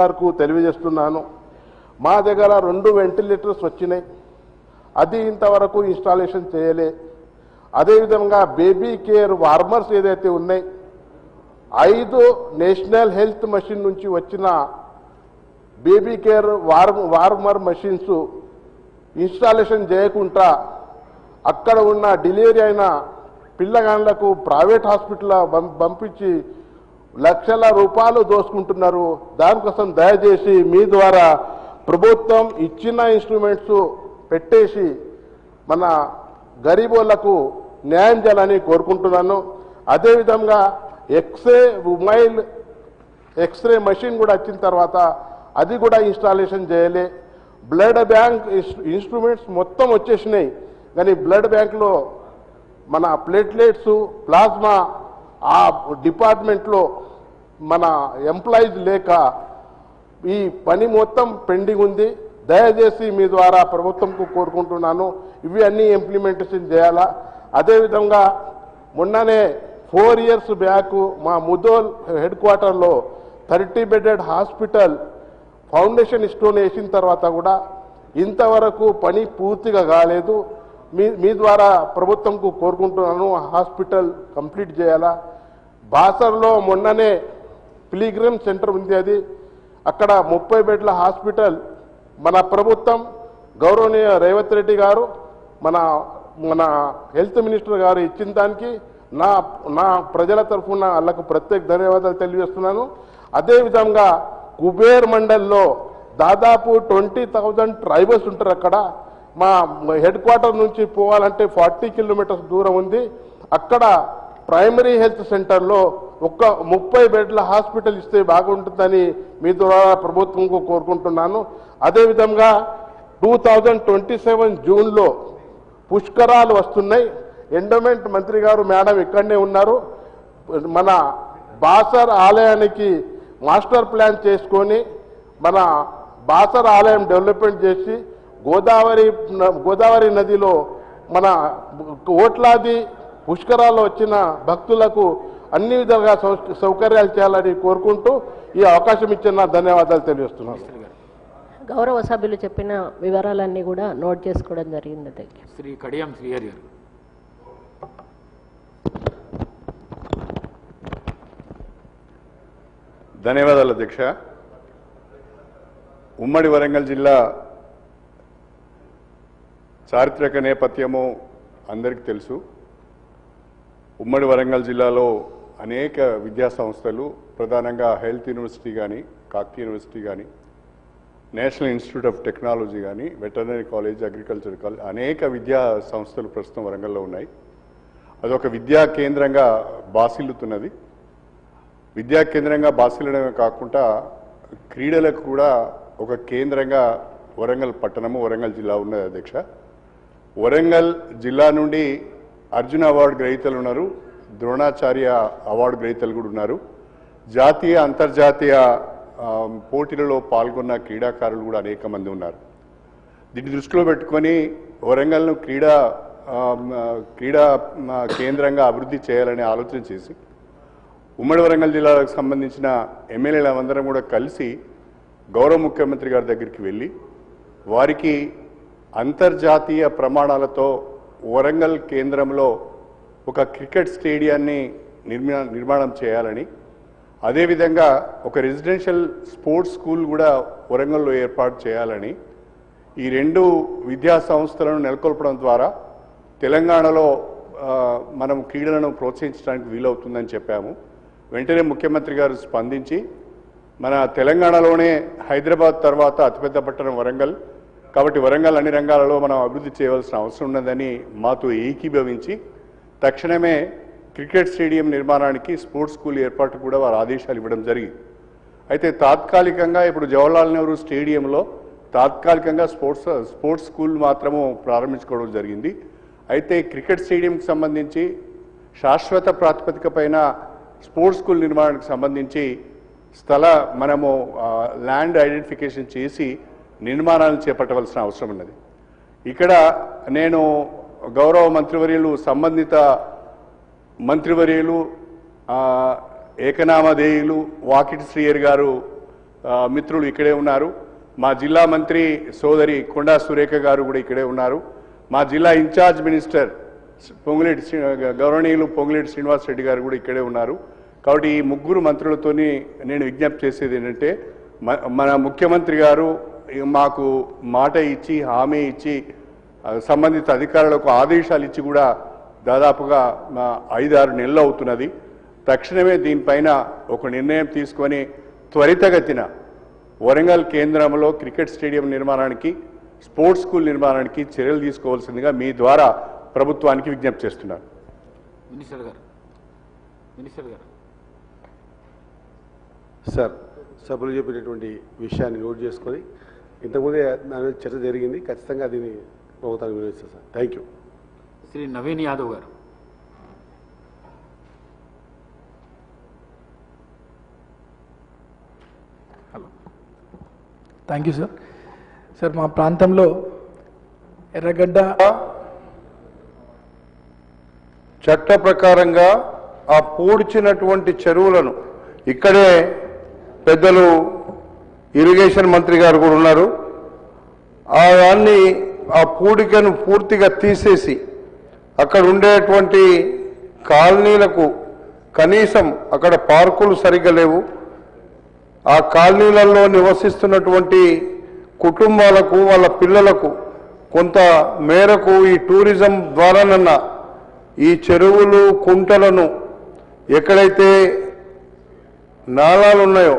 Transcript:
వరకు తెలియజేస్తున్నాను. మా దగ్గర 2 వెంటిలేటర్స్ వచ్చినాయి, అది ఇంతవరకు ఇన్స్టాలేషన్ చేయలే. అదేవిధంగా బేబీ కేర్ వార్మర్స్ ఏదైతే ఉన్నాయి 5 నేషనల్ హెల్త్ మిషన్ నుంచి వచ్చిన baby care warmer machines installation చేయకుండా అక్కడ ఉన్న డెలివరీ అయిన పిల్లగాళ్లకు ప్రైవేట్ హాస్పిటల్ పంపించి లక్షల రూపాయలు దోసుకుంటున్నారు. దానికోసం దయచేసి మీ ద్వారా ప్రభుత్వం ఇచ్చిన ఇన్స్ట్రుమెంట్స్ పెట్టేసి మన గరీబోళ్లకు న్యాయం చేయాలని కోరుకుంటున్నాను. అదేవిధంగా ఎక్స్రే మెషిన్ కూడా వచ్చిన తర్వాత అది కూడా ఇన్స్టాలేషన్ చేయలే. బ్లడ్ బ్యాంక్ ఇన్స్ట్రుమెంట్స్ మొత్తం వచ్చేసినాయి, కానీ బ్లడ్ బ్యాంక్లో మన ప్లేట్లెట్స్ ప్లాస్మా ఆ డిపార్ట్మెంట్లో మన ఎంప్లాయీస్ లేక ఈ పని మొత్తం పెండింగ్ ఉంది. దయచేసి మీ ద్వారా ప్రభుత్వంకు కోరుకుంటున్నాను, ఇవి అన్నీ ఇంప్లిమెంటేషన్ చేయాలా. అదేవిధంగా మొన్ననే 4 years బ్యాక్ మా ముదోల్ హెడ్ క్వార్టర్లో 30 bedded హాస్పిటల్ ఫౌండేషన్ స్టోన్ వేసిన తర్వాత కూడా ఇంతవరకు పని పూర్తిగా కాలేదు. మీ ద్వారా ప్రభుత్వంకు కోరుకుంటున్నాను, హాస్పిటల్ కంప్లీట్ చేయాలా. బాసర్లో మొన్ననే పిలిగ్రిమ్ సెంటర్ ఉంది, అది అక్కడ 30 బెడ్ల హాస్పిటల్ మన ప్రభుత్వం గౌరవనీయ రేవంత్ రెడ్డి గారు మన హెల్త్ మినిస్టర్ గారు ఇచ్చిన దానికి నా ప్రజల తరఫున వాళ్ళకు ప్రత్యేక ధన్యవాదాలు తెలియజేస్తున్నాను. అదేవిధంగా కుబేర్ మండల్లో దాదాపు 20,000 ట్రైబల్స్ ఉంటారు. అక్కడ మా హెడ్ క్వార్టర్ నుంచి పోవాలంటే 40 kilometers దూరం ఉంది. అక్కడ ప్రైమరీ హెల్త్ సెంటర్లో 30 బెడ్ల హాస్పిటల్ ఇస్తే బాగుంటుందని మీ ద్వారా ప్రభుత్వంకు కోరుకుంటున్నాను. అదేవిధంగా 2027 జూన్లో పుష్కరాలు వస్తున్నాయి. ఎండోమెంట్ మంత్రి గారు మేడం ఇక్కడనే ఉన్నారు. మన బాసర్ ఆలయానికి మాస్టర్ ప్లాన్ చేసుకొని మన బాసర్ ఆలయం డెవలప్మెంట్ చేసి గోదావరి నదిలో మన కోట్లాది పుష్కరాల్లో వచ్చిన భక్తులకు అన్ని విధాలుగా సౌకర్యాలు చేయాలని కోరుకుంటూ ఈ అవకాశం ఇచ్చిన ధన్యవాదాలు తెలియజేస్తున్నాను. గౌరవ సభ్యులు చెప్పిన వివరాలన్నీ కూడా నోట్ చేసుకోవడం జరిగింది. శ్రీ కడియం శ్రీహరి గారు. ధన్యవాదాలు అధ్యక్ష. ఉమ్మడి వరంగల్ జిల్లా చారిత్రక నేపథ్యము అందరికీ తెలుసు. ఉమ్మడి వరంగల్ జిల్లాలో అనేక విద్యా సంస్థలు, ప్రధానంగా హెల్త్ యూనివర్సిటీ కానీ, కాకతీయ యూనివర్సిటీ కానీ, నేషనల్ ఇన్స్టిట్యూట్ ఆఫ్ టెక్నాలజీ కానీ, వెటర్నరీ కాలేజ్, అగ్రికల్చర్ కాలేజ్, అనేక విద్యా సంస్థలు ప్రస్తుతం వరంగల్లో ఉన్నాయి. అదొక విద్యా కేంద్రంగా బాసిల్లుతున్నది. విద్యా కేంద్రంగా బాసిల్లడమే కాకుండా క్రీడలకు కూడా ఒక కేంద్రంగా వరంగల్ పట్టణము, వరంగల్ జిల్లా ఉన్నది అధ్యక్ష. వరంగల్ జిల్లా నుండి అర్జున అవార్డు గ్రహీతలు ఉన్నారు, ద్రోణాచార్య అవార్డు గ్రహీతలు కూడా ఉన్నారు. జాతీయ అంతర్జాతీయ పోటీలలో పాల్గొన్న క్రీడాకారులు కూడా అనేక మంది ఉన్నారు. దీన్ని దృష్టిలో పెట్టుకొని వరంగల్ను క్రీడా కేంద్రంగా అభివృద్ధి చేయాలనే ఆలోచన చేసి ఉమ్మడి వరంగల్ జిల్లాకు సంబంధించిన ఎమ్మెల్యేలందరం కూడా కలిసి గౌరవ ముఖ్యమంత్రి గారి దగ్గరికి వెళ్ళి వారికి అంతర్జాతీయ ప్రమాణాలతో వరంగల్ కేంద్రంలో ఒక క్రికెట్ స్టేడియాన్ని నిర్మాణం చేయాలని, అదేవిధంగా ఒక రెసిడెన్షియల్ స్పోర్ట్స్ స్కూల్ కూడా వరంగల్లో ఏర్పాటు చేయాలని, ఈ 2 విద్యా సంస్థలను నెలకొల్పడం ద్వారా తెలంగాణలో మనం క్రీడలను ప్రోత్సహించడానికి వీలవుతుందని చెప్పాము. వెంటనే ముఖ్యమంత్రి గారు స్పందించి మన తెలంగాణలోనే హైదరాబాద్ తర్వాత అతిపెద్ద పట్టణం వరంగల్ కాబట్టి వరంగల్ అన్ని రంగాలలో మనం అభివృద్ధి చేయవలసిన అవసరం ఉన్నదని మాతో ఏకీభవించి తక్షణమే క్రికెట్ స్టేడియం నిర్మాణానికి స్పోర్ట్స్ స్కూల్ ఏర్పాటు కూడా వారు ఆదేశాలు ఇవ్వడం జరిగింది. అయితే తాత్కాలికంగా ఇప్పుడు జవహర్లాల్ నెహ్రూ స్టేడియంలో తాత్కాలికంగా స్పోర్ట్స్ స్కూల్ మాత్రము ప్రారంభించుకోవడం జరిగింది. అయితే క్రికెట్ స్టేడియంకి సంబంధించి శాశ్వత ప్రాతిపదిక పైన స్పోర్ట్స్ స్కూల్ నిర్మాణానికి సంబంధించి మనము ల్యాండ్ ఐడెంటిఫికేషన్ చేసి నిర్మాణాలను చేపట్టవలసిన అవసరం ఉన్నది. ఇక్కడ నేను గౌరవ మంత్రివర్యులు, సంబంధిత మంత్రివర్యులు, ఏకనామధేయులు వాకిటి శ్రీహరి గారు మిత్రులు ఇక్కడే ఉన్నారు. మా జిల్లా మంత్రి సోదరి కొండా సురేఖ గారు కూడా ఇక్కడే ఉన్నారు. మా జిల్లా ఇన్ఛార్జ్ మినిస్టర్ గౌరవనీయులు పొంగులేటి శ్రీనివాస్ రెడ్డి గారు కూడా ఇక్కడే ఉన్నారు. కాబట్టి ఈ ముగ్గురు మంత్రులతోని నేను విజ్ఞప్తి చేసేది ఏంటంటే మన ముఖ్యమంత్రి గారు మాకు మాట ఇచ్చి హామీ ఇచ్చి సంబంధిత అధికారులకు ఆదేశాలు ఇచ్చి కూడా దాదాపుగా 5-6 నెలలు అవుతున్నది. తక్షణమే దీనిపైన ఒక నిర్ణయం తీసుకొని త్వరితగతిన వరంగల్ కేంద్రంలో క్రికెట్ స్టేడియం నిర్మాణానికి, స్పోర్ట్స్ స్కూల్ నిర్మాణానికి చర్యలు తీసుకోవాల్సిందిగా మీ ద్వారా ప్రభుత్వానికి విజ్ఞప్తి చేస్తున్నారు. మినిస్టర్ గారు సార్, సభలు చెప్పినటువంటి విషయాన్ని నోట్ చేసుకొని ఇంతకుముందే దాని మీద చర్చ జరిగింది. ఖచ్చితంగా దీన్ని ప్రభుత్వానికి వినియోగిస్తాం sir. Thank you. Shri Naveen Yadav garu. Hello, thank you sir. Sir, మా ప్రాంతంలో ఎర్రగడ్డ చట్ట ప్రకారంగా ఆ పూడ్చినటువంటి చెరువులను ఇక్కడే పెద్దలు ఇరిగేషన్ మంత్రి గారు కూడా ఉన్నారు. ఆ పూడికను పూర్తిగా తీసేసి అక్కడ ఉండేటువంటి కాలనీలకు కనీసం అక్కడ పార్కులు సరిగ్గా లేవు. ఆ కాలనీలలో నివసిస్తున్నటువంటి కుటుంబాలకు వాళ్ళ పిల్లలకు కొంత మేరకు ఈ టూరిజం ద్వారానన్నా ఈ చెరువులు కుంటలను ఎక్కడైతే నాళాలు ఉన్నాయో